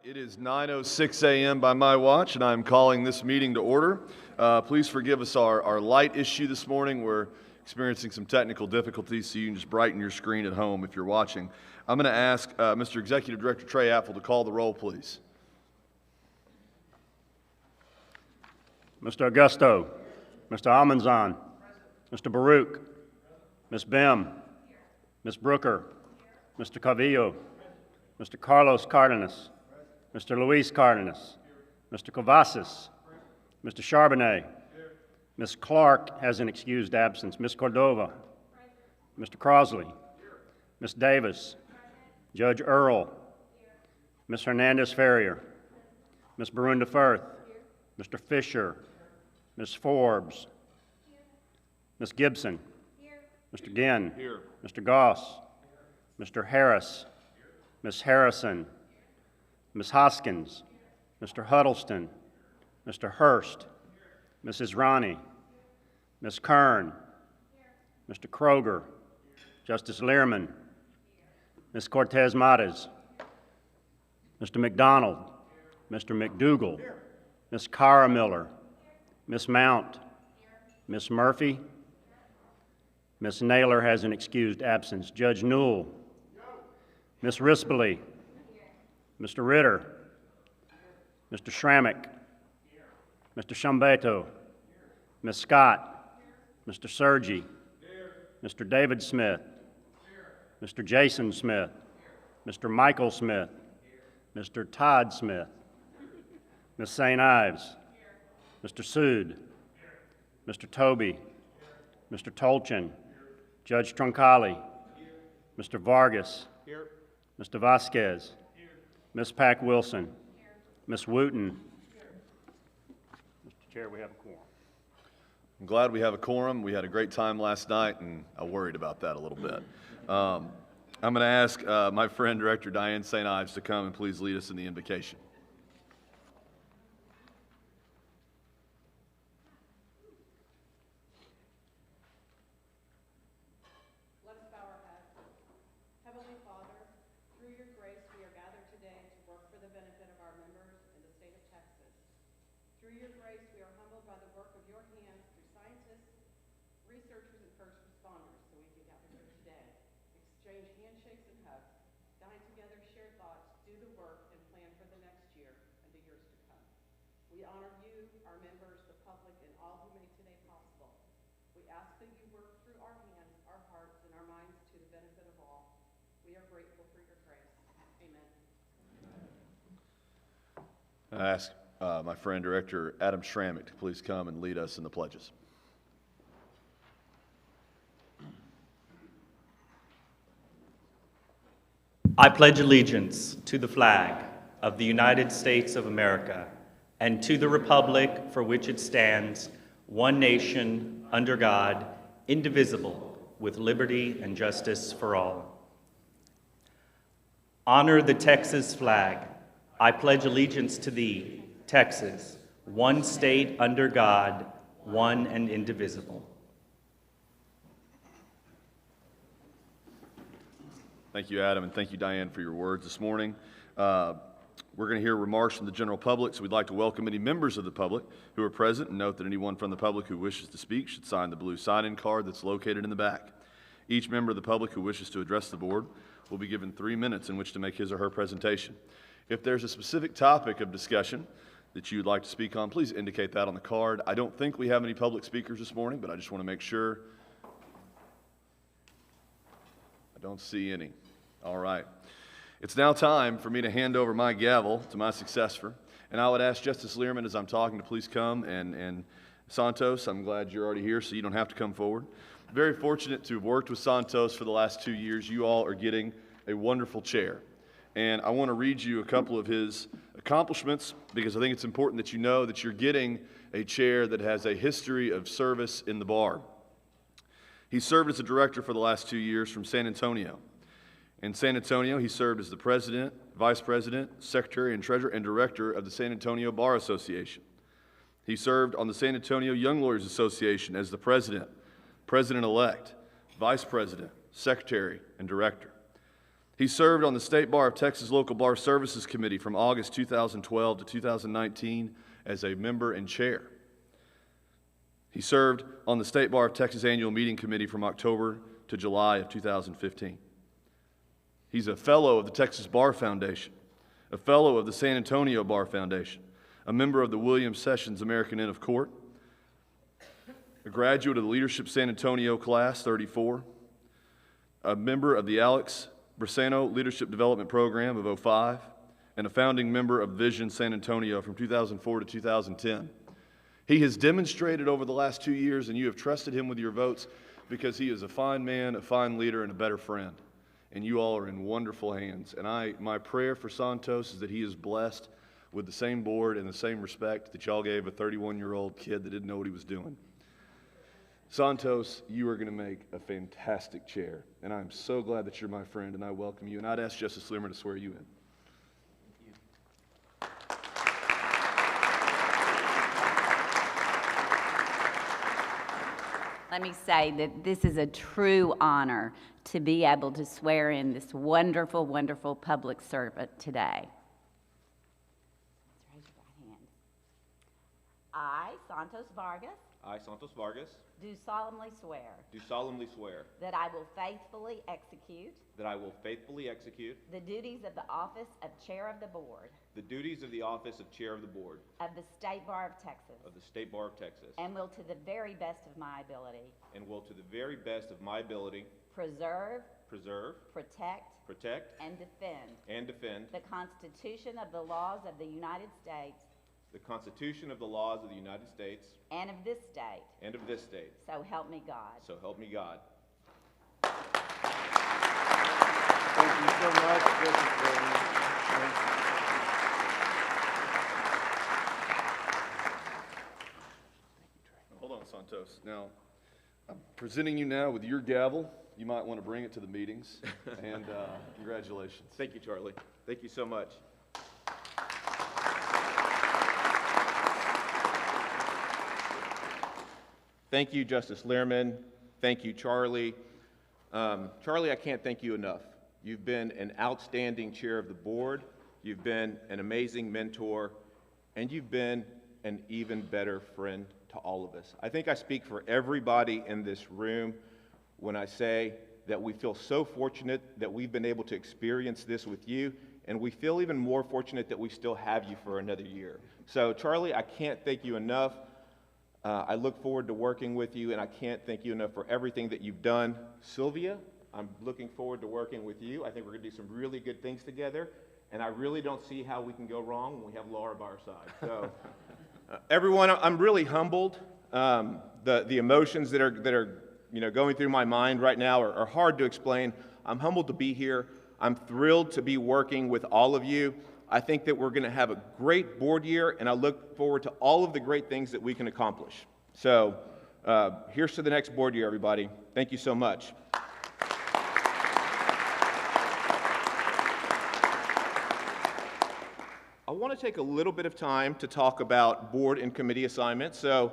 It is 9:06 a.m. by my watch, and I'm calling this meeting to order. Please forgive us our light issue this morning. We're experiencing some technical difficulties, so you can just brighten your screen at home if you're watching. I'm going to ask Mr. Executive Director Trey Apfel to call the roll, please. Mr. Augusto, Mr. Almanzan, Mr. Baruch, Ms. Bem, Ms. Brooker, Mr. Cavillo, Mr. Carlos Cardenas, Mr. Luis Cardenas, Mr. Cavazos, Mr. Charbonnet, Ms. Clark has an excused absence, Ms. Cordova, Mr. Crosley, Ms. Davis, Judge Earl, Ms. Hernandez-Ferrier, Ms. Barunda Firth, Mr. Fisher, Ms. Forbes, Ms. Gibson, Mr. Ginn, Mr. Goss, Mr. Harris, Ms. Harrison, Ms. Hoskins, Mr. Huddleston, Mr. Hurst, Mrs. Ronnie, Ms. Kern, Mr. Kroger, Justice Learman, Ms. Cortez Matas, Mr. McDonald, Mr. McDougall, Ms. Cara Miller, Ms. Mount, Ms. Murphy, Ms. Naylor has an excused absence, Judge Newell, Ms. Rispoli, Mr. Ritter, Mr. Schrammick, Mr. Shambeto, Ms. Scott, Mr. Sergi, Mr. David Smith, Mr. Jason Smith, Mr. Michael Smith, Mr. Todd Smith, Ms. St. Ives, Mr. Sood, Mr. Toby, Mr. Tolchin, Judge Troncali, Mr. Vargas, Mr. Vasquez, Ms. Pack Wilson, Ms. Wooten. Mr. Chair, we have a quorum. I'm glad we have a quorum. We had a great time last night, and I worried about that a little bit. I'm going to ask my friend, Director Diane St. Ives, to come and please lead us in the invocation. We honor you, our members, the public, and all who made today possible. We ask that you work through our hands, our hearts, and our minds to the benefit of all. We are grateful for your grace. Amen. I ask my friend, Director Adam Schrammick, to please come and lead us in the pledges. I pledge allegiance to the flag of the United States of America and to the republic for which it stands, one nation, under God, indivisible, with liberty and justice for all. Honor the Texas flag. I pledge allegiance to thee, Texas, one state under God, one and indivisible. Thank you, Adam, and thank you, Diane, for your words this morning. We're going to hear remarks from the general public, so we'd like to welcome any members of the public who are present, and note that anyone from the public who wishes to speak should sign the blue sign-in card that's located in the back. Each member of the public who wishes to address the board will be given 3 minutes in which to make his or her presentation. If there's a specific topic of discussion that you'd like to speak on, please indicate that on the card. I don't think we have any public speakers this morning, but I just want to make sure. I don't see any. All right. It's now time for me to hand over my gavel to my successor, and I would ask Justice Learman, as I'm talking, to please come, and Santos, I'm glad you're already here, so you don't have to come forward. Very fortunate to have worked with Santos for the last 2 years. You all are getting a wonderful chair, and I want to read you a couple of his accomplishments, because I think it's important that you know that you're getting a chair that has a history of service in the bar. He served as a director for the last 2 years from San Antonio. In San Antonio, he served as the president, vice president, secretary, and treasurer, and director of the San Antonio Bar Association. He served on the San Antonio Young Lawyers Association as the president, president-elect, vice president, secretary, and director. He served on the State Bar of Texas Local Bar Services Committee from August 2012 to 2019 as a member and chair. He served on the State Bar of Texas Annual Meeting Committee from October to July of 2015. He's a fellow of the Texas Bar Foundation, a fellow of the San Antonio Bar Foundation, a member of the William Sessions American Inn of Court, a graduate of the Leadership San Antonio Class 34, a member of the Alex Brisano Leadership Development Program of 2005, and a founding member of Vision San Antonio from 2004 to 2010. He has demonstrated over the last 2 years, and you have trusted him with your votes because he is a fine man, a fine leader, and a better friend. And you all are in wonderful hands. And my prayer for Santos is that he is blessed with the same board and the same respect that y'all gave a 31-year-old kid that didn't know what he was doing. Santos, you are going to make a fantastic chair, and I'm so glad that you're my friend, and I welcome you. And I'd ask Justice Learman to swear you in. Let me say that this is a true honor to be able to swear in this wonderful, wonderful public servant today. Raise your right hand. I, Santos Vargas, I, Santos Vargas, do solemnly swear do solemnly swear that I will faithfully execute that I will faithfully execute the duties of the office of Chair of the Board the duties of the office of Chair of the Board of the State Bar of Texas, of the State Bar of Texas, and will to the very best of my ability and will to the very best of my ability preserve, preserve, protect, and defend the Constitution of the laws of the United States the Constitution of the laws of the United States and of this state. and of this state. So help me God. So help me God. Thank you so much, Justice Learman. Hold on, Santos. Now, I'm presenting you now with your gavel. You might want to bring it to the meetings. And congratulations. Thank you, Charlie. Thank you so much. Thank you, Justice Learman. Thank you, Charlie. Charlie, I can't thank you enough. You've been an outstanding chair of the board. You've been an amazing mentor, and you've been an even better friend to all of us. I think I speak for everybody in this room when I say that we feel so fortunate that we've been able to experience this with you, and we feel even more fortunate that we still have you for another year. So, Charlie, I can't thank you enough. I look forward to working with you, and I can't thank you enough for everything that you've done. Sylvia, I'm looking forward to working with you. I think we're going to do some really good things together, and I really don't see how we can go wrong when we have Laura by our side. So, everyone, I'm really humbled. The emotions that are going through my mind right now are hard to explain. I'm humbled to be here. I'm thrilled to be working with all of you. I think that we're going to have a great board year, and I look forward to all of the great things that we can accomplish. So here's to the next board year, everybody. Thank you so much. I want to take a little bit of time to talk about board and committee assignments. So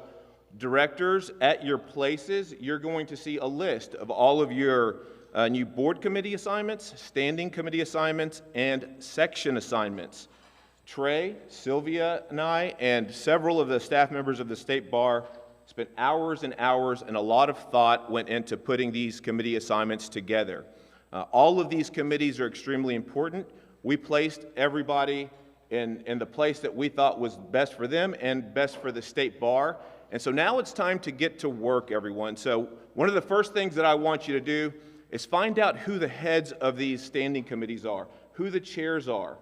directors, at your places, you're going to see a list of all of your new board committee assignments, standing committee assignments, and section assignments. Trey, Sylvia, and I, and several of the staff members of the State Bar spent hours and hours, and a lot of thought went into putting these committee assignments together. All of these committees are extremely important. We placed everybody in the place that we thought was best for them and best for the State Bar. And so now it's time to get to work, everyone. So one of the first things that I want you to do is find out who the heads of these standing committees are, who the chairs are,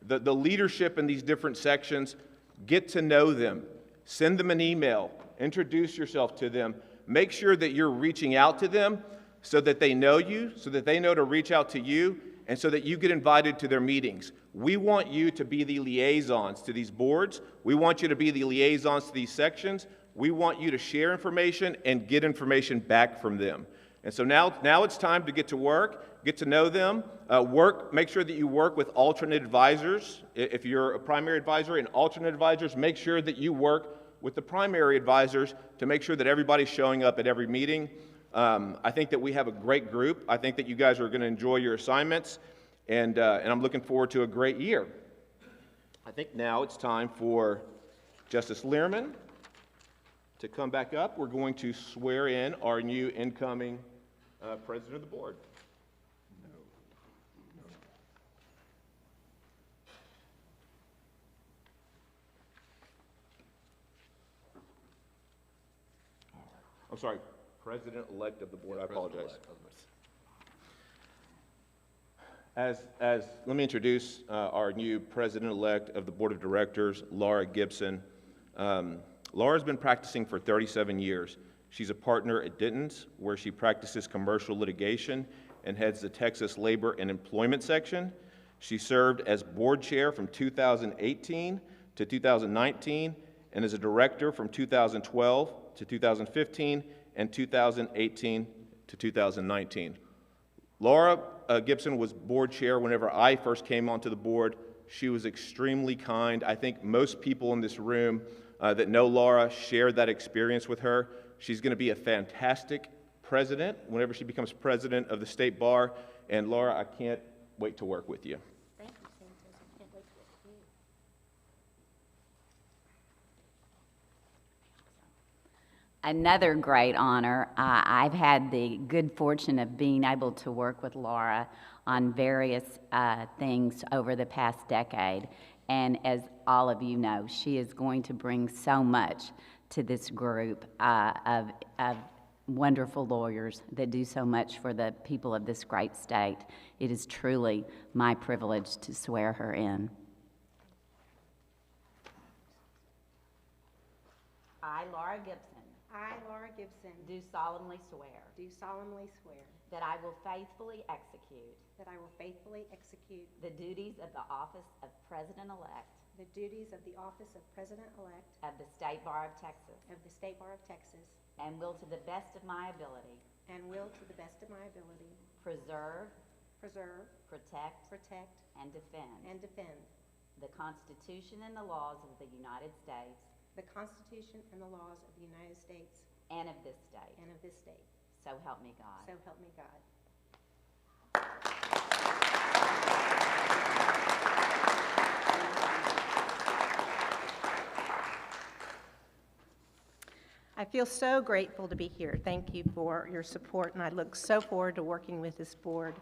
the leadership in these different sections. Get to know them. Send them an email. Introduce yourself to them. Make sure that you're reaching out to them so that they know you, so that they know to reach out to you, and so that you get invited to their meetings. We want you to be the liaisons to these boards. We want you to be the liaisons to these sections. We want you to share information and get information back from them. And so now it's time to get to work, get to know them, make sure that you work with alternate advisors. If you're a primary advisor and alternate advisors, make sure that you work with the primary advisors to make sure that everybody's showing up at every meeting. I think that we have a great group. I think that you guys are going to enjoy your assignments. and I'm looking forward to a great year. I think now it's time for Justice Learman to come back up. We're going to swear in our new incoming president of the board. I'm sorry, president-elect of the board. I apologize. Let me introduce our new president-elect of the board of directors, Laura Gibson. Laura's been practicing for 37 years. She's a partner at Denton's, where she practices commercial litigation and heads the Texas Labor and Employment section. She served as board chair from 2018 to 2019 and as a director from 2012 to 2015 and 2018 to 2019. Laura Gibson was board chair whenever I first came onto the board. She was extremely kind. I think most people in this room that know Laura shared that experience with her. She's going to be a fantastic president whenever she becomes president of the State Bar. And Laura, I can't wait to work with you. Thank you, Santos. I can't wait to work with you. Another great honor. I've had the good fortune of being able to work with Laura on various things over the past decade. And as all of you know, she is going to bring so much to this group of wonderful lawyers that do so much for the people of this great state. It is truly my privilege to swear her in. I, Laura Gibson, I, Laura Gibson, do solemnly swear do solemnly swear that I will faithfully execute that I will faithfully execute the duties of the office of President-elect the duties of the office of President-elect of the State Bar of Texas, of the State Bar of Texas, and will to the best of my ability and will, to the best of my ability, preserve, preserve, protect, protect, and defend and defend the Constitution and the laws of the United States the Constitution and the laws of the United States and of this state. and of this state. So help me God. So help me God. I feel so grateful to be here. Thank you for your support, and I look so forward to working with this board.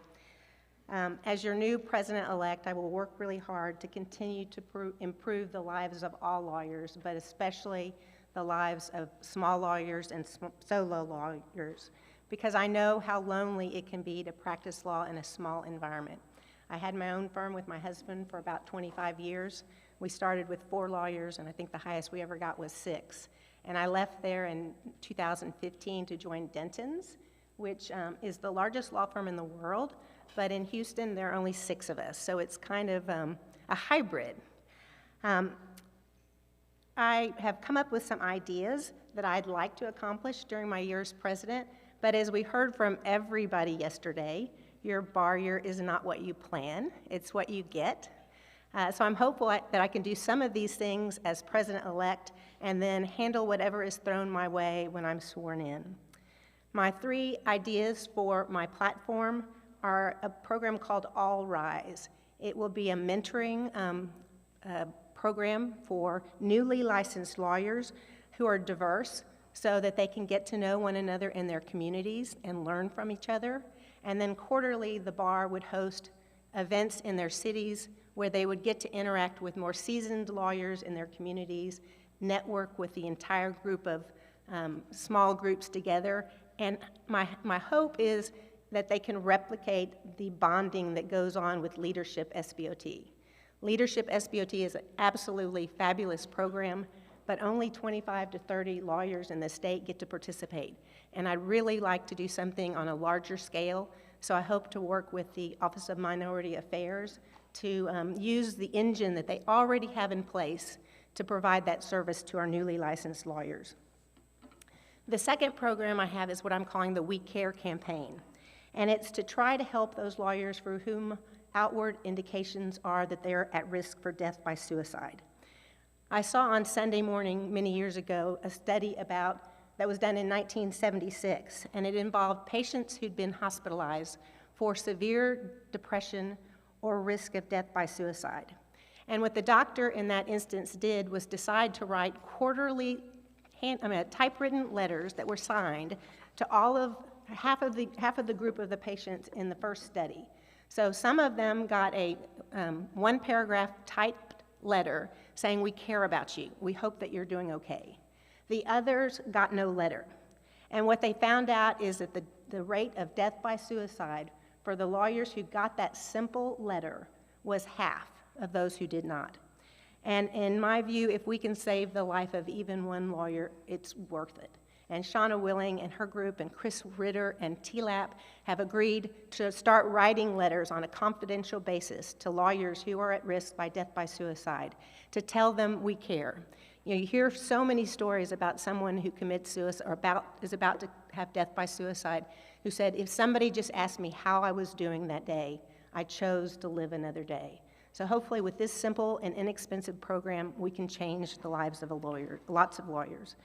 As your new president-elect, I will work really hard to continue to improve the lives of all lawyers, but especially the lives of small lawyers and solo lawyers, because I know how lonely it can be to practice law in a small environment. I had my own firm with my husband for about 25 years. We started with 4 lawyers, and I think the highest we ever got was 6. And I left there in 2015 to join Denton's, which is the largest law firm in the world, but in Houston there are only 6 of us, so it's kind of a hybrid. I have come up with some ideas that I'd like to accomplish during my year as president, but as we heard from everybody yesterday, your bar year is not what you plan, it's what you get. So I'm hopeful that I can do some of these things as president-elect and then handle whatever is thrown my way when I'm sworn in. My 3 ideas for my platform are a program called All Rise. It will be a mentoring program for newly licensed lawyers who are diverse so that they can get to know one another in their communities and learn from each other. And then quarterly, the bar would host events in their cities where they would get to interact with more seasoned lawyers in their communities, network with the entire group of small groups together. And my hope is that they can replicate the bonding that goes on with Leadership SBOT. Leadership SBOT is an absolutely fabulous program, but only 25 to 30 lawyers in the state get to participate. And I'd really like to do something on a larger scale, so I hope to work with the Office of Minority Affairs to use the engine that they already have in place to provide that service to our newly licensed lawyers. The second program I have is what I'm calling the We Care campaign, and it's to try to help those lawyers for whom outward indications are that they're at risk for death by suicide. I saw on Sunday morning many years ago a study that was done in 1976, and it involved patients who'd been hospitalized for severe depression or risk of death by suicide. And what the doctor in that instance did was decide to write quarterly typewritten letters that were signed to half of the group of the patients in the first study. So some of them got a one-paragraph typed letter saying, "We care about you. We hope that you're doing okay." The others got no letter. And what they found out is that the rate of death by suicide for the lawyers who got that simple letter was half of those who did not. And in my view, if we can save the life of even one lawyer, it's worth it. And Shauna Willing and her group and Chris Ritter and TLAP have agreed to start writing letters on a confidential basis to lawyers who are at risk by death by suicide to tell them we care. You know, you hear so many stories about someone who commits suicide or is about to have death by suicide who said, if somebody just asked me how I was doing that day, I chose to live another day. So hopefully with this simple and inexpensive program, we can change the lives of lots of lawyers.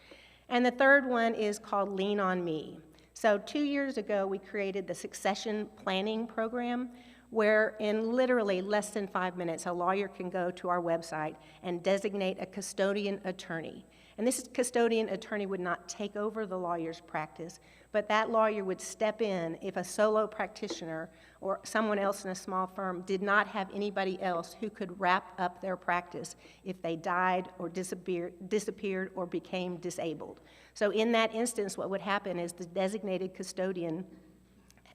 And the third one is called Lean on Me. So 2 years ago, we created the succession planning program where in literally less than 5 minutes, a lawyer can go to our website and designate a custodian attorney. And this custodian attorney would not take over the lawyer's practice, but that lawyer would step in if a solo practitioner or someone else in a small firm did not have anybody else who could wrap up their practice if they died or disappeared or became disabled. So in that instance, what would happen is the designated custodian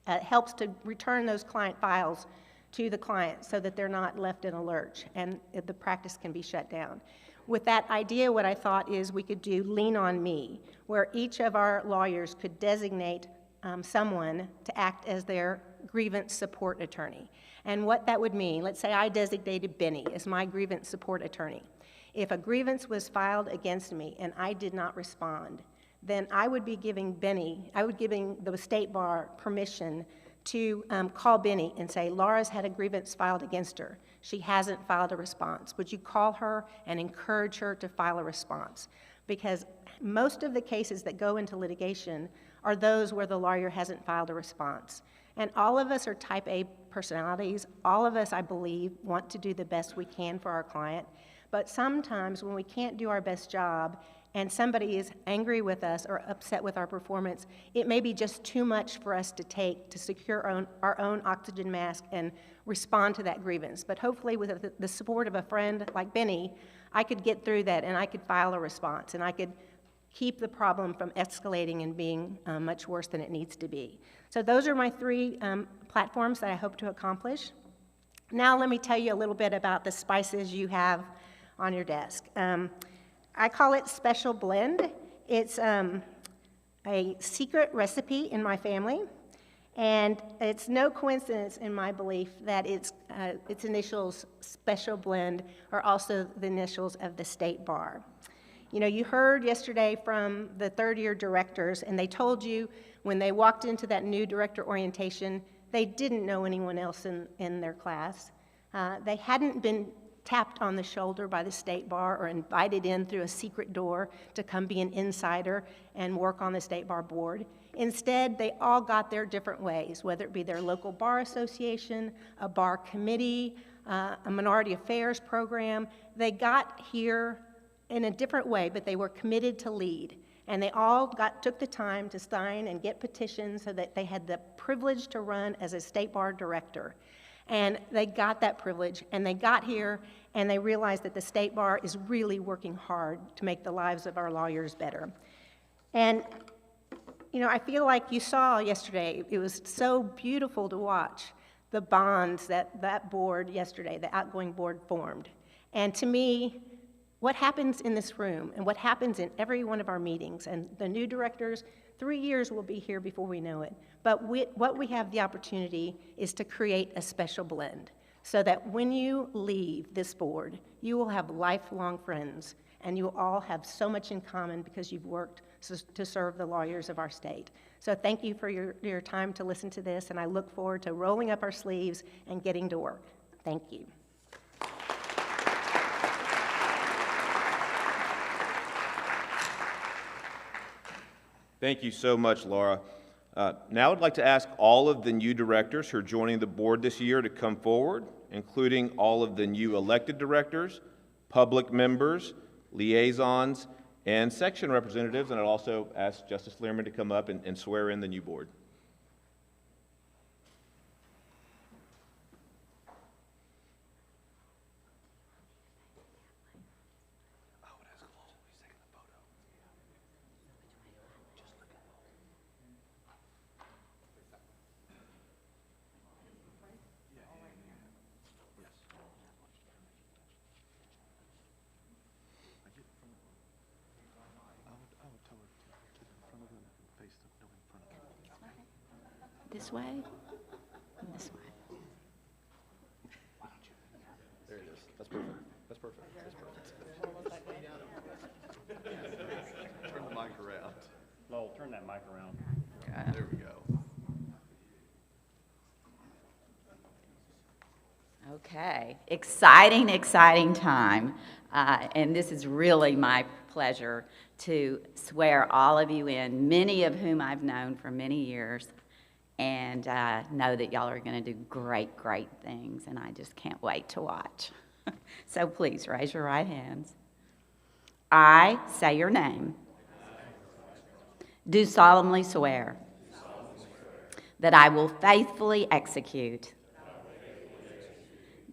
helps to return those client files to the client so that they're not left in a lurch and the practice can be shut down. With that idea, what I thought is we could do Lean on Me, where each of our lawyers could designate someone to act as their grievance support attorney. And what that would mean, let's say I designated Benny as my grievance support attorney. If a grievance was filed against me and I did not respond, then I would be giving the State Bar permission to call Benny and say, Laura's had a grievance filed against her. She hasn't filed a response. Would you call her and encourage her to file a response? Because most of the cases that go into litigation are those where the lawyer hasn't filed a response. And all of us are type A personalities. All of us, I believe, want to do the best we can for our client. But sometimes when we can't do our best job and somebody is angry with us or upset with our performance, it may be just too much for us to take to secure our own oxygen mask and respond to that grievance. But hopefully with the support of a friend like Benny, I could get through that and I could file a response and I could keep the problem from escalating and being much worse than it needs to be. So those are my three platforms that I hope to accomplish. Now let me tell you a little bit about the spices you have on your desk. I call it Special Blend. It's a secret recipe in my family, and it's no coincidence in my belief that its initials, Special Blend, are also the initials of the State Bar. You know, you heard yesterday from the third-year directors, and they told you when they walked into that new director orientation, they didn't know anyone else in their class. They hadn't been tapped on the shoulder by the State Bar or invited in through a secret door to come be an insider and work on the State Bar board. Instead, they all got there different ways, whether it be their local bar association, a bar committee, a minority affairs program. They got here in a different way, but they were committed to lead. And they all took the time to sign and get petitions so that they had the privilege to run as a State Bar director. And they got that privilege, and they got here, and they realized that the State Bar is really working hard to make the lives of our lawyers better. And, you know, I feel like you saw yesterday, it was so beautiful to watch the bonds that board yesterday, the outgoing board, formed. And to me, what happens in this room and what happens in every one of our meetings, and the new directors, 3 years will be here before we know it. But what we have the opportunity is to create a special blend so that when you leave this board, you will have lifelong friends and you will all have so much in common because you've worked to serve the lawyers of our state. So thank you for your time to listen to this, and I look forward to rolling up our sleeves and getting to work. Thank you. Thank you so much, Laura. Now I'd like to ask all of the new directors who are joining the board this year to come forward including all of the new elected directors, public members, liaisons, and section representatives. And I'd also ask Justice Learman to come up and swear in the new board. This way? This way. There it is. That's perfect. That's perfect. That's perfect. Turn the mic around. Lowell, turn that mic around. There we go. Okay, exciting, exciting time. And this is really my pleasure to swear all of you in, many of whom I've known for many years, and know that y'all are going to do great, great things, and I just can't wait to watch. So please raise your right hands. I say your name. Do solemnly swear that I will faithfully execute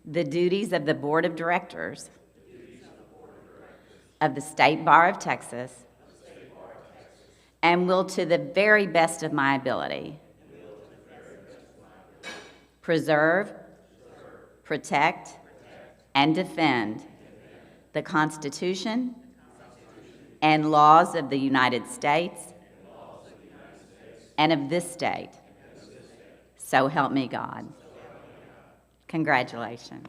the duties of the Board of Directors of the State Bar of Texas and will, to the very best of my ability, preserve, protect, and defend the Constitution and laws of the United States and of this state. So help me God. Congratulations.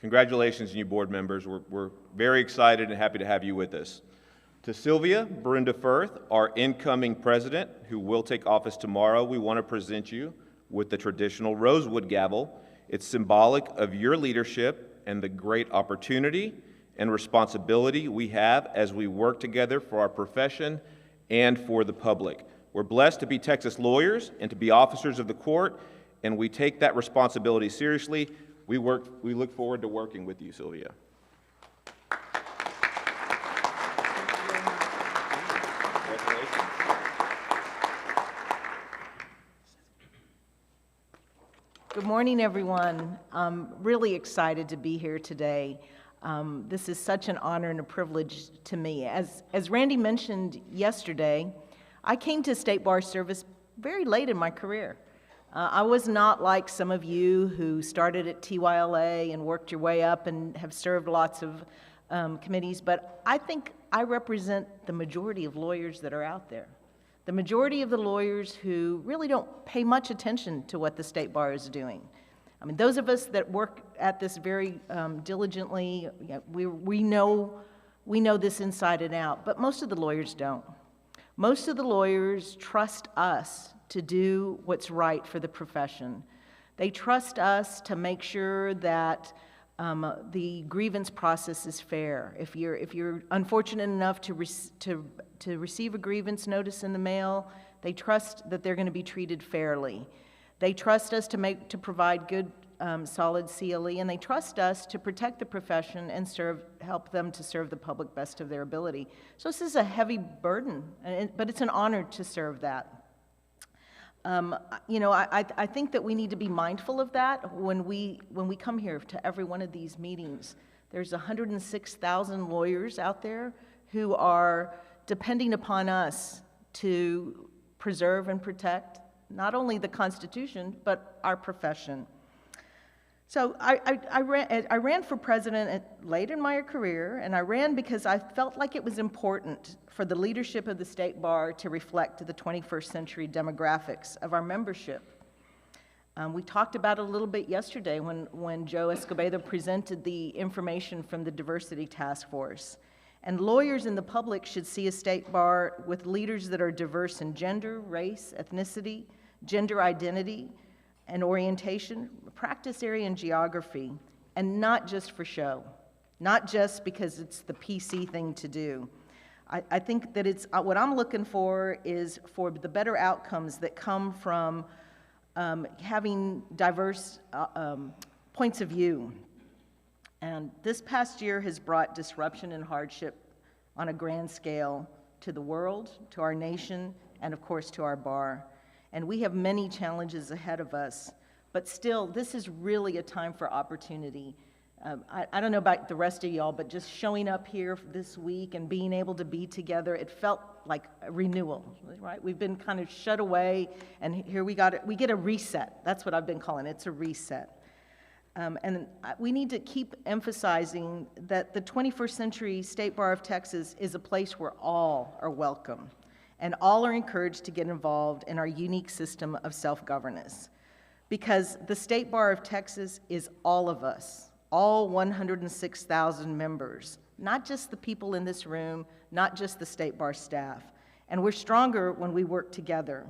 Congratulations, new board members. We're very excited and happy to have you with us. To Sylvia Brenda Firth, our incoming president, who will take office tomorrow, we want to present you with the traditional rosewood gavel. It's symbolic of your leadership and the great opportunity and responsibility we have as we work together for our profession and for the public. We're blessed to be Texas lawyers and to be officers of the court, and we take that responsibility seriously. We look forward to working with you, Sylvia. Congratulations. Good morning, everyone. I'm really excited to be here today. This is such an honor and a privilege to me. As Randy mentioned yesterday, I came to State Bar Service very late in my career. I was not like some of you who started at TYLA and worked your way up and have served lots of committees, but I think I represent the majority of lawyers that are out there. The majority of the lawyers who really don't pay much attention to what the State Bar is doing. I mean, those of us that work at this very diligently, we know this inside and out, but most of the lawyers don't. Most of the lawyers trust us to do what's right for the profession. They trust us to make sure that the grievance process is fair. If you're unfortunate enough to receive a grievance notice in the mail, they trust that they're going to be treated fairly. They trust us to provide good, solid CLE, and they trust us to protect the profession and help them to serve the public best of their ability. So this is a heavy burden, but it's an honor to serve that. I think that we need to be mindful of that when we come here to every one of these meetings. There's 106,000 lawyers out there who are depending upon us to preserve and protect not only the Constitution, but our profession. So I ran for president late in my career, and I ran because I felt like it was important for the leadership of the State Bar to reflect the 21st century demographics of our membership. We talked about it a little bit yesterday when Joe Escobedo presented the information from the Diversity Task Force. And lawyers in the public should see a State Bar with leaders that are diverse in gender, race, ethnicity, gender identity, and orientation, practice area, and geography, and not just for show, not just because it's the PC thing to do. I think that it's, what I'm looking for is for the better outcomes that come from having diverse points of view. And this past year has brought disruption and hardship on a grand scale to the world, to our nation, and of course to our bar. And we have many challenges ahead of us, but still, this is really a time for opportunity. I don't know about the rest of y'all, but just showing up here this week and being able to be together, it felt like a renewal, right? We've been kind of shut away, and here we get a reset. That's what I've been calling it. It's a reset. And we need to keep emphasizing that the 21st century State Bar of Texas is a place where all are welcome, and all are encouraged to get involved in our unique system of self-governance. Because the State Bar of Texas is all of us, all 106,000 members, not just the people in this room, not just the State Bar staff. And we're stronger when we work together.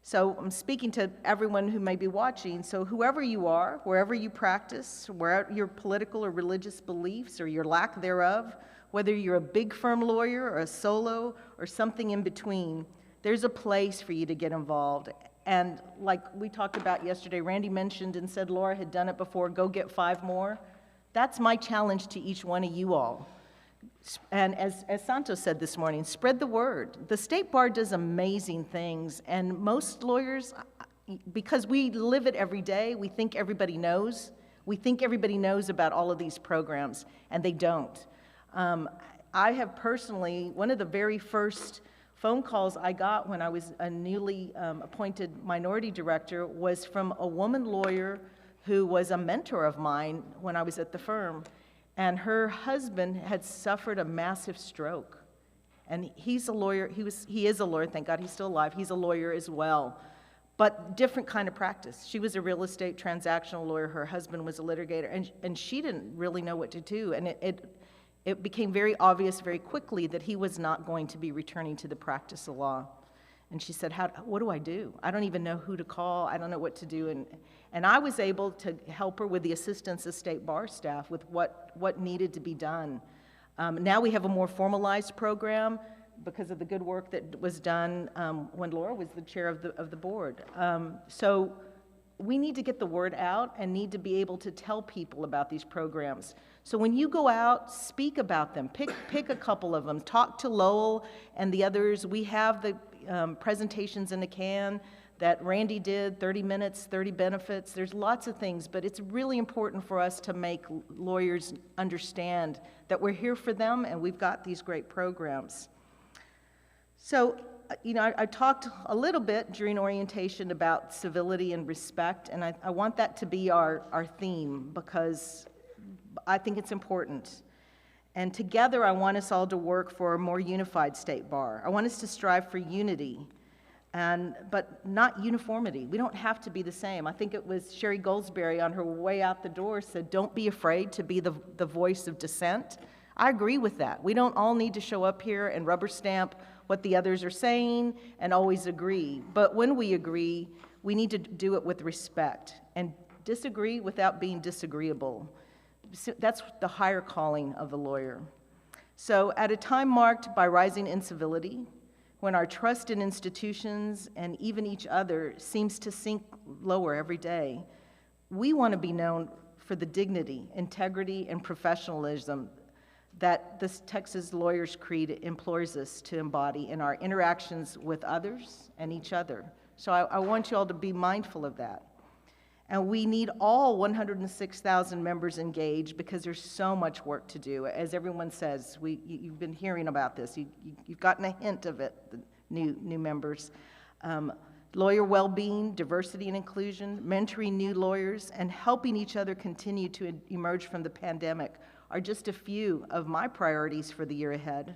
So I'm speaking to everyone who may be watching, so whoever you are, wherever you practice, where your political or religious beliefs or your lack thereof, whether you're a big firm lawyer or a solo or something in between, there's a place for you to get involved. And like we talked about yesterday, Randy mentioned and said Laura had done it before, go get 5 more. That's my challenge to each one of you all. And as Santos said this morning, spread the word. The State Bar does amazing things, and most lawyers, because we live it every day, we think everybody knows. We think everybody knows about all of these programs, and they don't. I have personally, one of the very first phone calls I got when I was a newly appointed minority director was from a woman lawyer who was a mentor of mine when I was at the firm. And her husband had suffered a massive stroke. And he's a lawyer, he is a lawyer, thank God he's still alive, he's a lawyer as well. But different kind of practice. She was a real estate transactional lawyer, her husband was a litigator, and she didn't really know what to do. And it became very obvious very quickly that he was not going to be returning to the practice of law. And she said, what do I do? I don't even know who to call. I don't know what to do. And I was able to help her with the assistance of State Bar staff with what needed to be done. Now we have a more formalized program because of the good work that was done when Laura was the chair of the board. So we need to get the word out and need to be able to tell people about these programs. So when you go out, speak about them. Pick a couple of them. Talk to Lowell and the others. We have the presentations in the can that Randy did, 30 minutes, 30 benefits. There's lots of things, but it's really important for us to make lawyers understand that we're here for them and we've got these great programs. So, you know, I talked a little bit during orientation about civility and respect, and I want that to be our theme because I think it's important. And together, I want us all to work for a more unified State Bar. I want us to strive for unity, but not uniformity. We don't have to be the same. I think it was Sherry Goldsberry on her way out the door said, don't be afraid to be the voice of dissent. I agree with that. We don't all need to show up here and rubber stamp what the others are saying and always agree. But when we agree, we need to do it with respect and disagree without being disagreeable. That's the higher calling of the lawyer. So at a time marked by rising incivility, when our trust in institutions and even each other seems to sink lower every day, we want to be known for the dignity, integrity, and professionalism that this Texas Lawyers Creed implores us to embody in our interactions with others and each other. So I want you all to be mindful of that. And we need all 106,000 members engaged because there's so much work to do. As everyone says, you've been hearing about this. You've gotten a hint of it, the new members. lawyer well-being, diversity and inclusion, mentoring new lawyers, and helping each other continue to emerge from the pandemic are just a few of my priorities for the year ahead.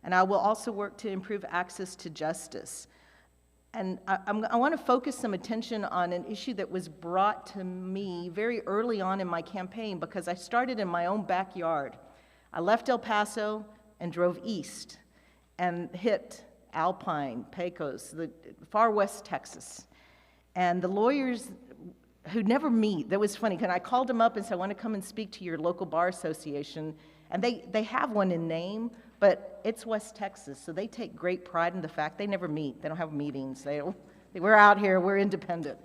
And I will also work to improve access to justice. And I want to focus some attention on an issue that was brought to me very early on in my campaign, because I started in my own backyard. I left El Paso and drove east and hit Alpine, Pecos, the far west Texas. And the lawyers who never meet, that was funny, because I called them up and said, I want to come and speak to your local bar association. And they have one in name, but it's West Texas, so they take great pride in the fact they never meet. They don't have meetings. We're out here, we're independent.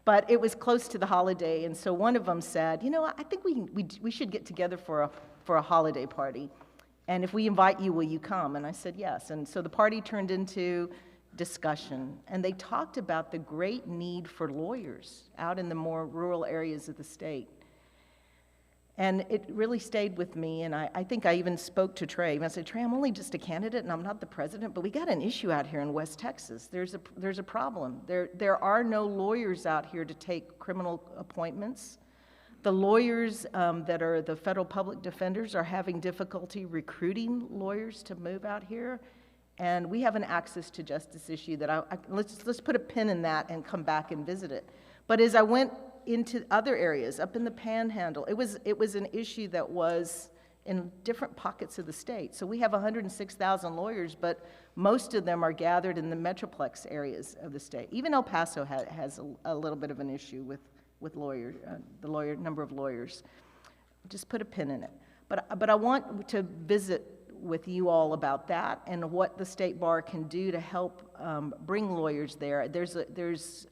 But it was close to the holiday, and so one of them said, you know, I think we should get together for a holiday party. And if we invite you, will you come? And I said yes. And so the party turned into discussion, and they talked about the great need for lawyers out in the more rural areas of the state. And it really stayed with me, and I think I even spoke to Trey. And I said, Trey, I'm only just a candidate, and I'm not the president, but we got an issue out here in West Texas. There's a problem. There are no lawyers out here to take criminal appointments. The lawyers that are the federal public defenders are having difficulty recruiting lawyers to move out here, and we have an access to justice issue that let's put a pin in that and come back and visit it. But as I went into other areas, up in the Panhandle, it was an issue that was in different pockets of the state. So we have 106,000 lawyers, but most of them are gathered in the metroplex areas of the state. Even El Paso has a little bit of an issue with the number of lawyers. Just put a pin in it. But I want to visit with you all about that and what the State Bar can do to help bring lawyers there. There's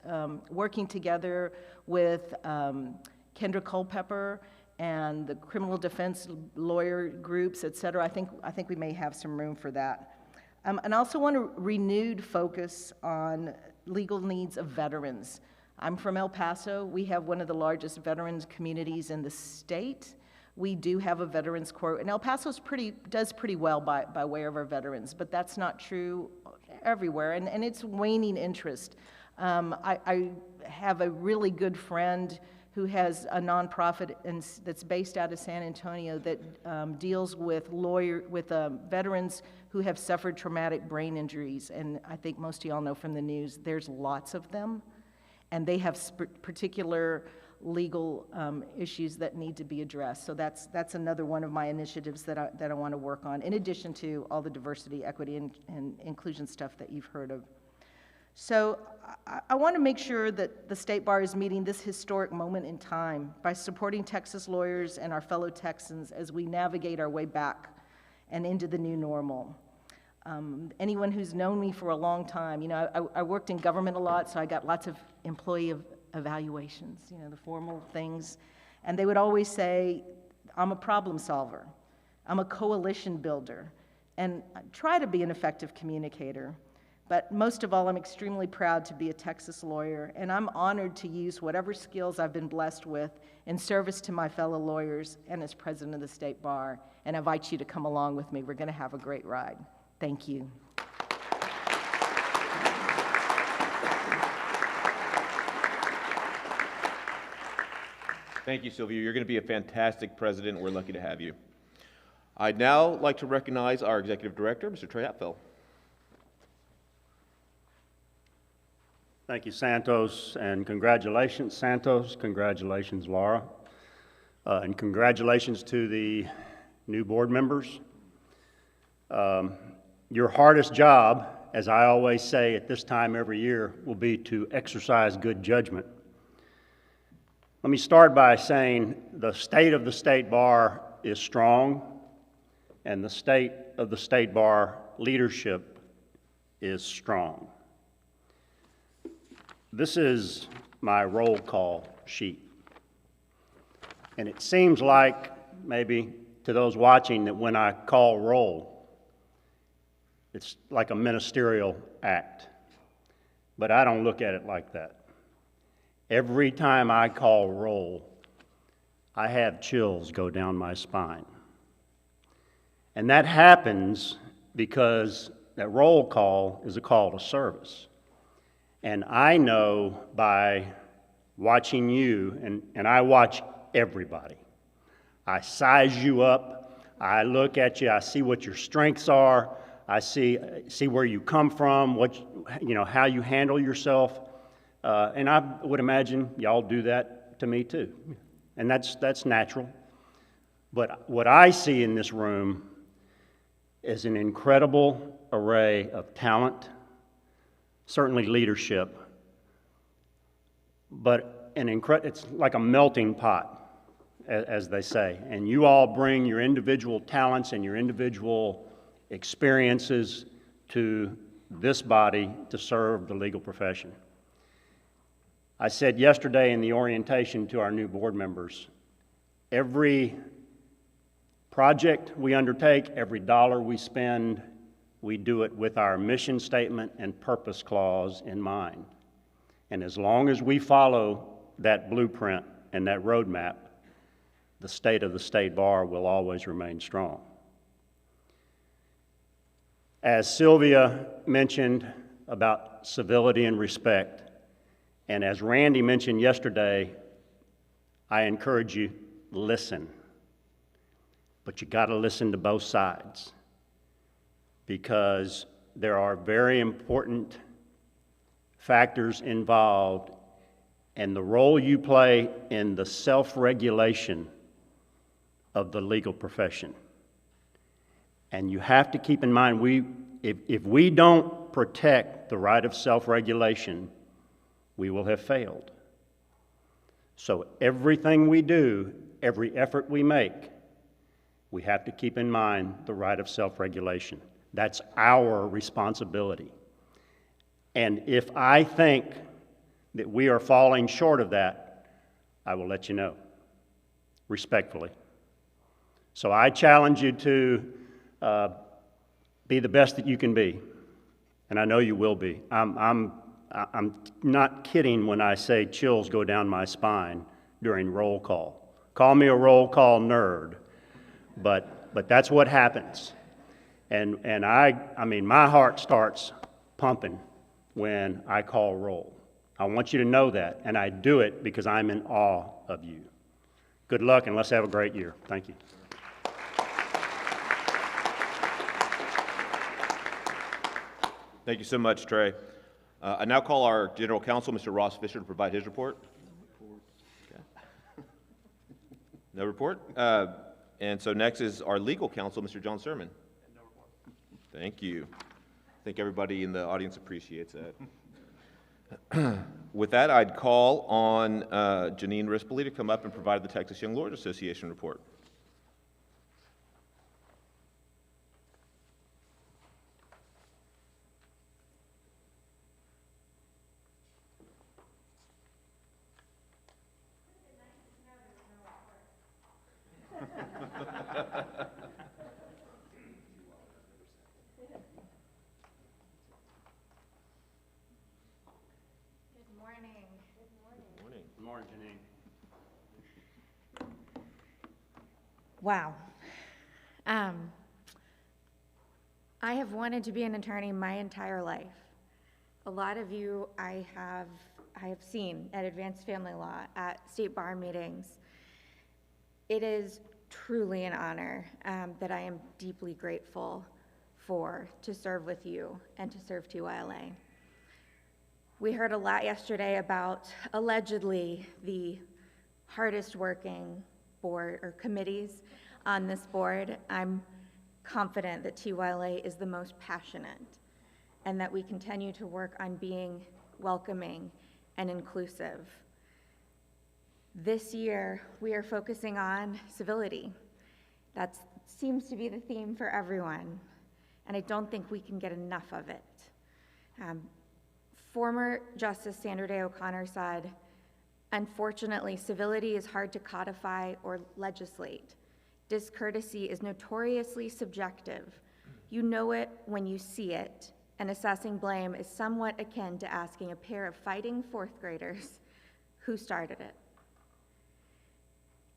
working together with Kendra Culpepper and the criminal defense lawyer groups, et cetera. I think we may have some room for that. And I also want a renewed focus on legal needs of veterans. I'm from El Paso. We have one of the largest veterans communities in the state. We do have a veterans court, and El Paso does pretty well by way of our veterans, but that's not true everywhere, and it's waning interest. I have a really good friend who has a nonprofit that's based out of San Antonio that deals with veterans who have suffered traumatic brain injuries, and I think most of y'all know from the news, there's lots of them, and they have particular legal issues that need to be addressed. So that's another one of my initiatives that I want to work on, in addition to all the diversity, equity, and inclusion stuff that you've heard of. So I want to make sure that the State Bar is meeting this historic moment in time by supporting Texas lawyers and our fellow Texans as we navigate our way back and into the new normal. Anyone who's known me for a long time, you know, I worked in government a lot, so I got lots of employee evaluations, you know, the formal things. And they would always say, I'm a problem solver. I'm a coalition builder. And I try to be an effective communicator. But most of all, I'm extremely proud to be a Texas lawyer, and I'm honored to use whatever skills I've been blessed with in service to my fellow lawyers and as president of the State Bar. And I invite you to come along with me. We're going to have a great ride. Thank you. Thank you, Sylvia. You're going to be a fantastic president. We're lucky to have you. I'd now like to recognize our executive director, Mr. Trey Apfel. Thank you, Santos, and congratulations, Santos. Congratulations, Laura. And congratulations to the new board members. Your hardest job, as I always say at this time every year, will be to exercise good judgment. Let me start by saying the state of the State Bar is strong, and the state of the State Bar leadership is strong. This is my roll call sheet. And it seems like, maybe to those watching, that when I call roll, it's like a ministerial act. But I don't look at it like that. Every time I call roll, I have chills go down my spine. And that happens because that roll call is a call to service. And I know by watching you, and I watch everybody. I size you up, I look at you, I see what your strengths are, I see where you come from, how you handle yourself, and I would imagine y'all do that to me too, and that's natural. But what I see in this room is an incredible array of talent, certainly leadership, but it's like a melting pot, as they say. And you all bring your individual talents and your individual experiences to this body to serve the legal profession. I said yesterday in the orientation to our new board members, every project we undertake, every dollar we spend, we do it with our mission statement and purpose clause in mind. And as long as we follow that blueprint and that roadmap, the state of the State Bar will always remain strong. As Sylvia mentioned about civility and respect, and as Randy mentioned yesterday, I encourage you, listen. But you got to listen to both sides, because there are very important factors involved, and the role you play in the self-regulation of the legal profession. And you have to keep in mind, if we don't protect the right of self-regulation, we will have failed. So everything we do, every effort we make, we have to keep in mind the right of self-regulation. That's our responsibility. And if I think that we are falling short of that, I will let you know, respectfully. So I challenge you to be the best that you can be, and I know you will be. I'm not kidding when I say chills go down my spine during roll call. Call me a roll call nerd, but that's what happens. And I mean, my heart starts pumping when I call roll. I want you to know that, and I do it because I'm in awe of you. Good luck, and let's have a great year. Thank you. Thank you so much, Trey. I now call our General Counsel, Mr. Ross Fisher, to provide his report. Okay. No report? And so next is our Legal Counsel, Mr. John Sermon. No report. Thank you. I think everybody in the audience appreciates that. With that, I'd call on Janine Rispoli to come up and provide the Texas Young Lawyers Association report. Wow. I have wanted to be an attorney my entire life. A lot of you I have seen at Advanced Family Law, at state bar meetings. It is truly an honor that I am deeply grateful for to serve with you and to serve TYLA. We heard a lot yesterday about allegedly the hardest working board or committees on this board. I'm confident that TYLA is the most passionate and that we continue to work on being welcoming and inclusive. This year, we are focusing on civility. That seems to be the theme for everyone, and I don't think we can get enough of it. Former Justice Sandra Day O'Connor said, "Unfortunately, civility is hard to codify or legislate. Discourtesy is notoriously subjective. You know it when you see it, and assessing blame is somewhat akin to asking a pair of fighting fourth graders who started it.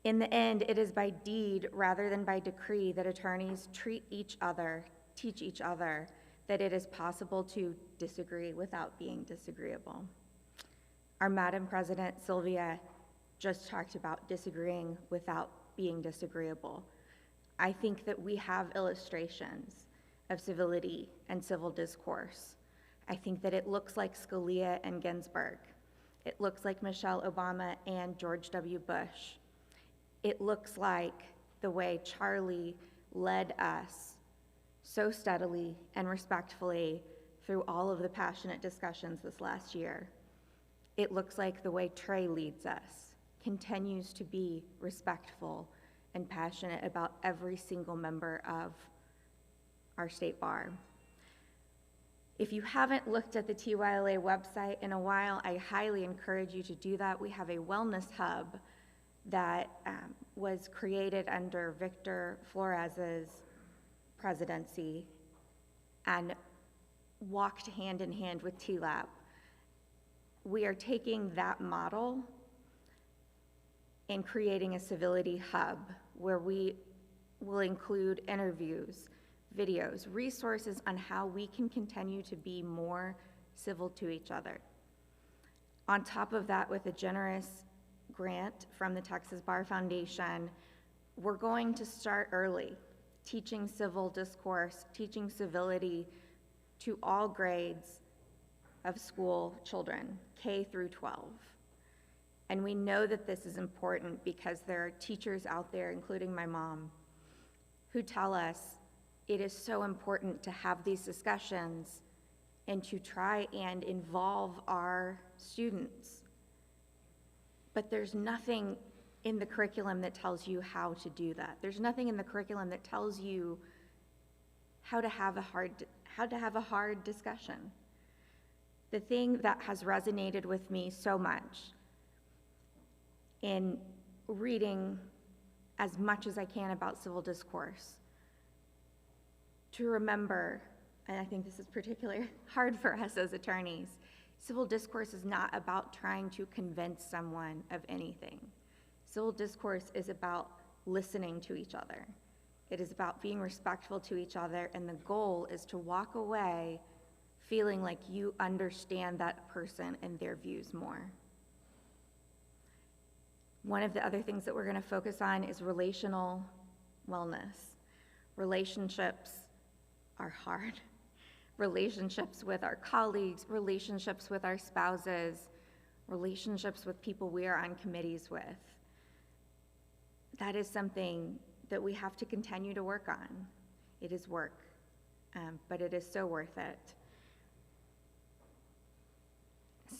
In the end, it is by deed rather than by decree that attorneys treat each other, teach each other that it is possible to disagree without being disagreeable. Our Madam President, Sylvia, just talked about disagreeing without being disagreeable. I think that we have illustrations of civility and civil discourse. I think that it looks like Scalia and Ginsburg. It looks like Michelle Obama and George W. Bush. It looks like the way Charlie led us so steadily and respectfully through all of the passionate discussions this last year. It looks like the way Trey leads us, continues to be respectful and passionate about every single member of our state bar. If you haven't looked at the TYLA website in a while, I highly encourage you to do that. We have a wellness hub that was created under Victor Flores's presidency and walked hand in hand with TLAP. We are taking that model and creating a civility hub where we will include interviews, videos, resources on how we can continue to be more civil to each other. On top of that, with a generous grant from the Texas Bar Foundation, we're going to start early, teaching civil discourse, teaching civility to all grades of school children, K through 12. And we know that this is important because there are teachers out there, including my mom, who tell us it is so important to have these discussions and to try and involve our students. But there's nothing in the curriculum that tells you how to do that. There's nothing in the curriculum that tells you how to have a hard discussion. The thing that has resonated with me so much in reading as much as I can about civil discourse, to remember, and I think this is particularly hard for us as attorneys, civil discourse is not about trying to convince someone of anything. Civil discourse is about listening to each other. It is about being respectful to each other, and the goal is to walk away feeling like you understand that person and their views more. One of the other things that we're going to focus on is relational wellness. Relationships are hard. Relationships with our colleagues, relationships with our spouses, relationships with people we are on committees with. That is something that we have to continue to work on. It is work, but it is so worth it.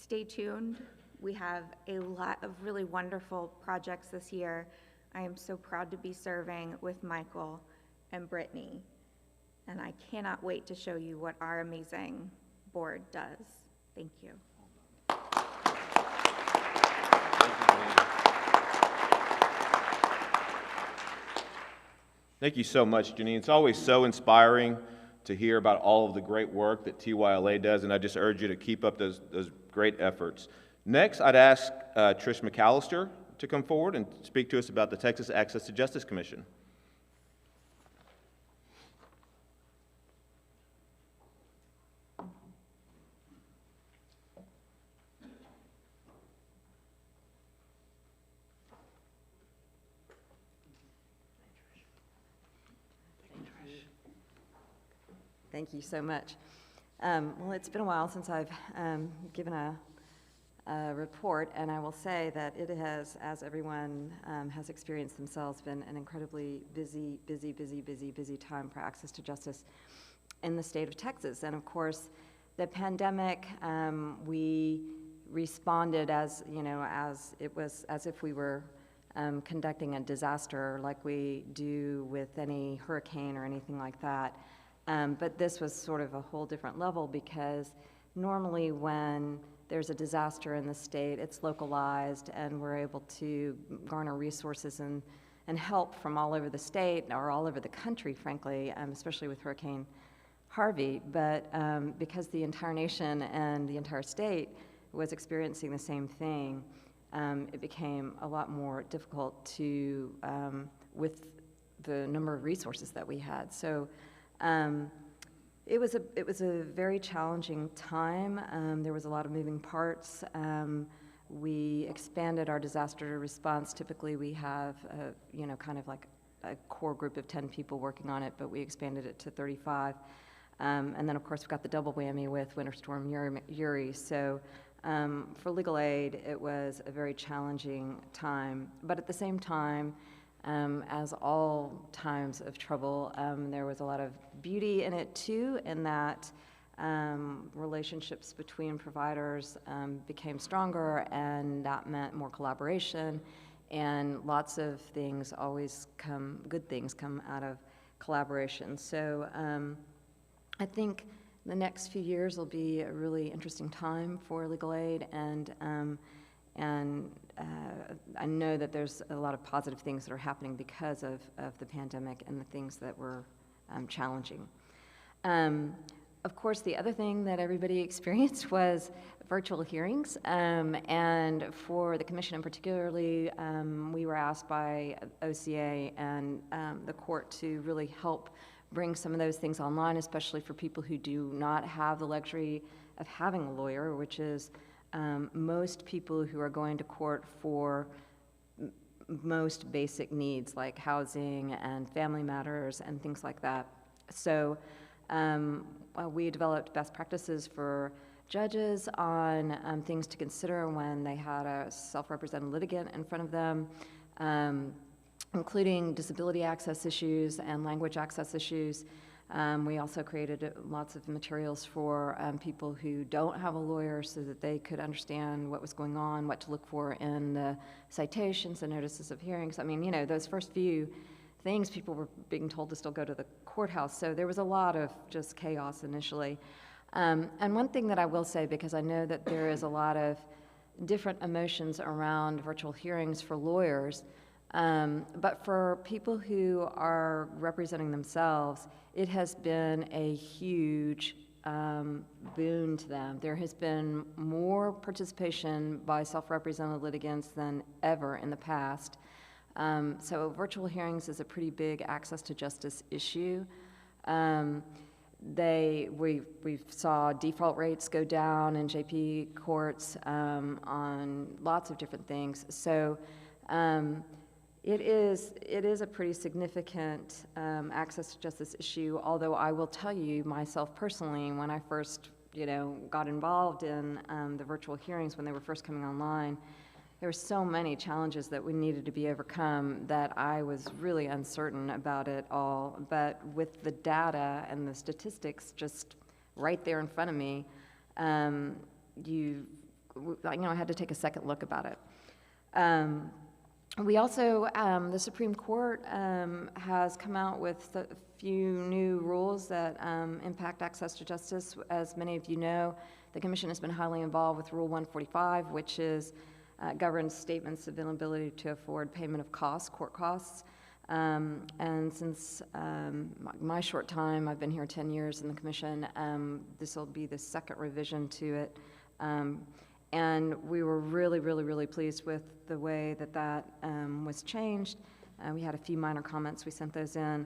Stay tuned. We have a lot of really wonderful projects this year. I am so proud to be serving with Michael and Brittany, and I cannot wait to show you what our amazing board does. Thank you. Thank you so much, Janine. It's always so inspiring to hear about all of the great work that TYLA does, and I just urge you to keep up those great efforts. Next, I'd ask Trish McAllister to come forward and speak to us about the Texas Access to Justice Commission. Thank you so much. Well, it's been a while since I've given a report, and I will say that it has, as everyone has experienced themselves, been an incredibly busy time for access to justice in the state of Texas. And of course, the pandemic, we responded as if we were conducting a disaster like we do with any hurricane or anything like that. But this was sort of a whole different level, because normally when there's a disaster in the state, it's localized, and we're able to garner resources and help from all over the state, or all over the country, frankly, especially with Hurricane Harvey. But because the entire nation and the entire state was experiencing the same thing, it became a lot more difficult to, with the number of resources that we had. So It was a very challenging time. There was a lot of moving parts. We expanded our disaster response. Typically, we have, kind of like a core group of 10 people working on it, but we expanded it to 35. And then, of course, we got the double whammy with Winter Storm Uri. So for legal aid, it was a very challenging time. But at the same time, as all times of trouble, there was a lot of beauty in it too, in that relationships between providers became stronger, and that meant more collaboration, and lots of things good things come out of collaboration. So I think the next few years will be a really interesting time for legal aid, and I know that there's a lot of positive things that are happening because of the pandemic and the things that were challenging. Of course, the other thing that everybody experienced was virtual hearings, and for the commission in particularly, we were asked by OCA and the court to really help bring some of those things online, especially for people who do not have the luxury of having a lawyer, which is most people who are going to court for most basic needs like housing and family matters and things like that. So we developed best practices for judges on things to consider when they had a self-represented litigant in front of them, including disability access issues and language access issues. We also created lots of materials for people who don't have a lawyer so that they could understand what was going on, what to look for in the citations and notices of hearings. I mean, those first few things, people were being told to still go to the courthouse, so there was a lot of just chaos initially. And one thing that I will say, because I know that there is a lot of different emotions around virtual hearings for lawyers, but for people who are representing themselves, it has been a huge boon to them. There has been more participation by self-represented litigants than ever in the past. So virtual hearings is a pretty big access to justice issue. We saw default rates go down in JP courts on lots of different things. So it is a pretty significant access to justice issue, although I will tell you myself personally, when I first got involved in the virtual hearings when they were first coming online, there were so many challenges that we needed to be overcome that I was really uncertain about it all. But with the data and the statistics just right there in front of me, I had to take a second look about it. We also, the Supreme Court has come out with a few new rules that impact access to justice. As many of you know, the Commission has been highly involved with Rule 145, which governs statements of inability to afford payment of costs, court costs. And since my short time, I've been here 10 years in the Commission, this will be the second revision to it. And we were really, really, really pleased with the way that was changed. We had a few minor comments. We sent those in.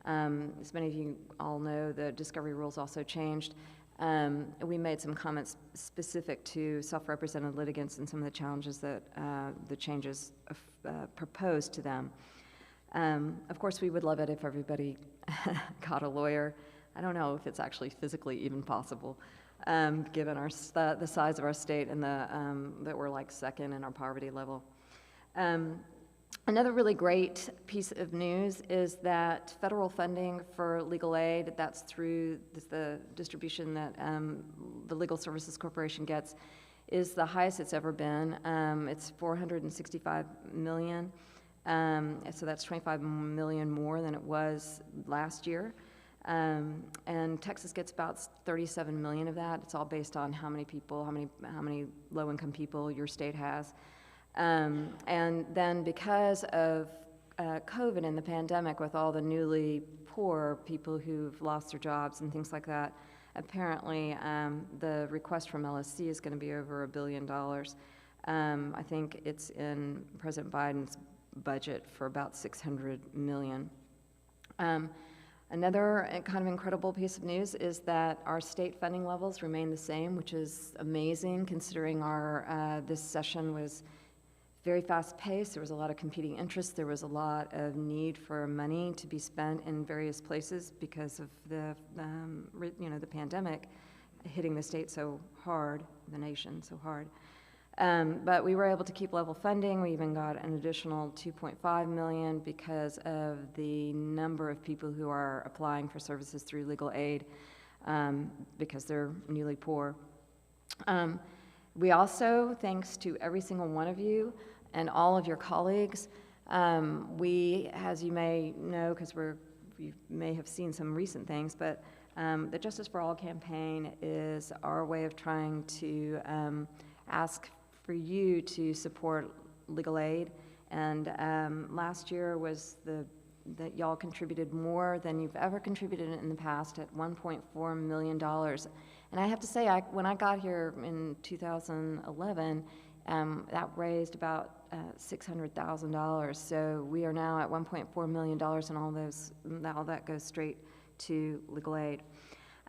As many of you all know, the discovery rules also changed. We made some comments specific to self-represented litigants and some of the challenges that the changes proposed to them. Of course, we would love it if everybody got a lawyer. I don't know if it's actually physically even possible, given the size of our state and that we're like second in our poverty level. Another really great piece of news is that federal funding for legal aid, that's through the distribution that the Legal Services Corporation gets, is the highest it's ever been. It's $465 million, so that's $25 million more than it was last year. And Texas gets about 37 million of that. It's all based on how many people, how many low-income people your state has. And then because of COVID and the pandemic, with all the newly poor people who've lost their jobs and things like that, apparently the request from LSC is going to be over $1 billion. I think it's in President Biden's budget for about $600 million. Another kind of incredible piece of news is that our state funding levels remain the same, which is amazing considering our, this session was very fast-paced. There was a lot of competing interests. There was a lot of need for money to be spent in various places because of the, the pandemic hitting the state so hard, the nation so hard. But we were able to keep level funding. We even got an additional $2.5 million because of the number of people who are applying for services through legal aid because they're newly poor. We also, thanks to every single one of you and all of your colleagues, we, as you may know, because you may have seen some recent things, but the Justice for All campaign is our way of trying to ask for you to support legal aid. And last year was that y'all contributed more than you've ever contributed in the past at $1.4 million. And I have to say, when I got here in 2011, that raised about $600,000. So we are now at $1.4 million, and all that goes straight to legal aid.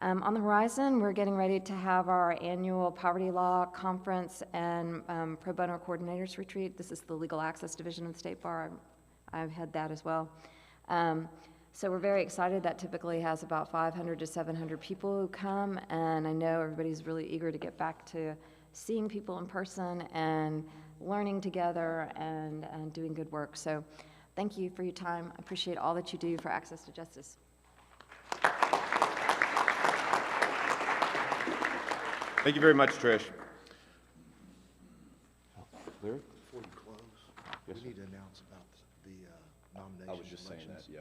On the horizon, we're getting ready to have our annual Poverty Law Conference and Pro Bono Coordinators Retreat. This is the Legal Access Division of the State Bar. I've had that as well. So we're very excited. That typically has about 500 to 700 people who come, and I know everybody's really eager to get back to seeing people in person and learning together and doing good work. So thank you for your time. I appreciate all that you do for access to justice. Thank you very much, Trish. Before you close, we need to announce about the nominations. I was just saying that, yeah.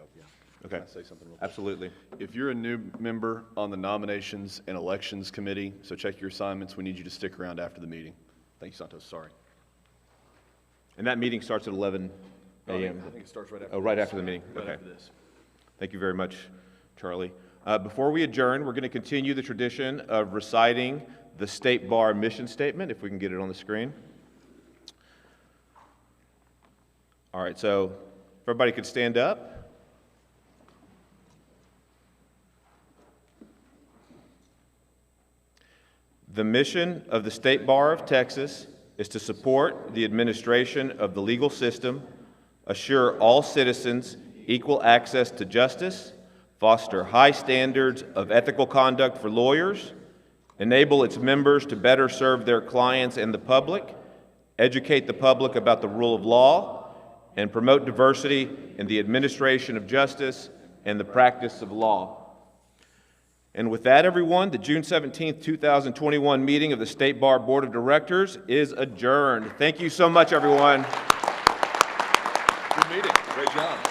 Okay. Can I say something real quick? Absolutely. If you're a new member on the Nominations and Elections Committee, so check your assignments. We need you to stick around after the meeting. Thank you, Santos. Sorry. And that meeting starts at 11 I a.m. think it starts right after Oh, right this. after the meeting. Right Okay. after this. Thank you very much, Charlie. Before we adjourn, we're going to continue the tradition of reciting the State Bar mission statement, if we can get it on the screen. All right, so if everybody could stand up. The mission of the State Bar of Texas is to support the administration of the legal system, assure all citizens equal access to justice, foster high standards of ethical conduct for lawyers, enable its members to better serve their clients and the public, educate the public about the rule of law, and promote diversity in the administration of justice and the practice of law. And with that, everyone, the June 17th, 2021 meeting of the State Bar Board of Directors is adjourned. Thank you so much, everyone. Good meeting. Great job.